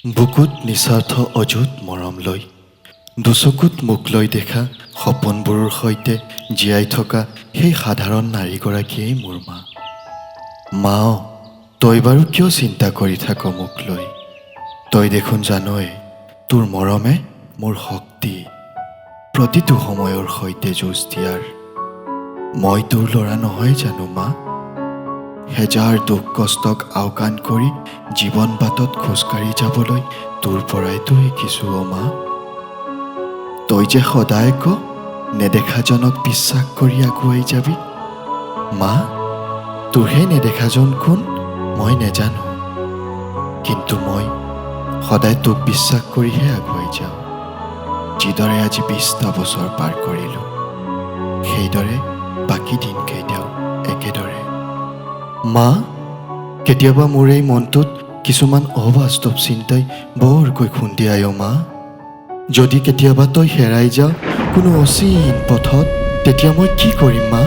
বুকুত নিস্বাৰ্থ অযুত মৰম লৈ দুচকুত মোক লৈ দেখা সপোনবোৰৰ সৈতে জীয়াই থকা সেই সাধাৰণ নাৰীগৰাকীয়েই মোৰ মা। মা, তই বাৰু কিয় চিন্তা কৰি থাক মোক লৈ? তই দেখোন জানই তোৰ মৰমে মোৰ শক্তি, প্ৰতিটো সময়ৰ সৈতে যুঁজ দিয়াৰ। মই তোৰ ল'ৰা নহয় জানো মা? হেজাৰ দুখ কষ্টক আওকাণ কৰি জীৱন বাটত খোজকাঢ়ি যাবলৈ তোৰ পৰাইতো শিকিছোঁ অ' মা। তই যে সদায় ক নেদেখাজনক বিশ্বাস কৰি আগুৱাই যাবি। মা, তোৰ সেই নেদেখাজন কোন মই নেজানো, কিন্তু মই সদায় তোক বিশ্বাস কৰিহে আগুৱাই যাওঁ। যিদৰে আজি 20টা বছৰ পাৰ কৰিলোঁ, সেইদৰে বাকী দিনকেইটাও একেদৰে। মা, কেতিয়াবা মোৰ এই মনটোত কিছুমান অবাস্তৱ চিন্তাই বৰকৈ খুন্দিয়াই অ' মা। যদি কেতিয়াবা তই হেৰাই যাওঁ কোনো অচিন পথত, তেতিয়া মই কি কৰিম মা?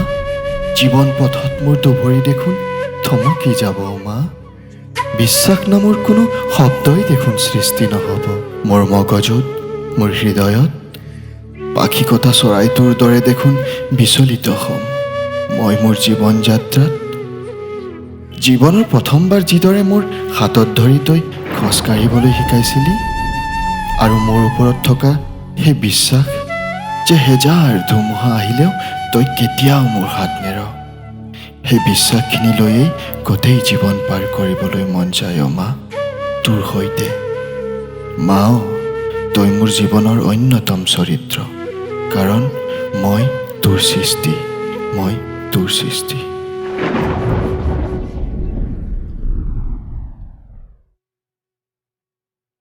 জীৱন পথত মোৰ দুভৰি দেখোন থমকি যাব অ' মা। বিশ্বাস নামৰ কোনো শব্দই দেখোন সৃষ্টি নহ'ব মোৰ মগজুত, মোৰ হৃদয়ত। পাখি কটা চৰাইটোৰ দৰে দেখোন বিচলিত হ'ম মই মোৰ জীৱন যাত্ৰাত। জীৱনৰ প্ৰথমবাৰ যিদৰে মোৰ হাতত ধৰি তই খোজকাঢ়িবলৈ শিকাইছিলি, আৰু মোৰ ওপৰত থকা সেই বিশ্বাস যে হেজাৰ ধুমুহা আহিলেও তই কেতিয়াও মোৰ হাত নেৰ, সেই বিশ্বাসখিনি লৈয়েই গোটেই জীৱন পাৰ কৰিবলৈ মন যায় অ' মা তোৰ সৈতে। মা, তই মোৰ জীৱনৰ অন্যতম চৰিত্ৰ, কাৰণ মই তোৰ সৃষ্টি, মই তোৰ সৃষ্টি।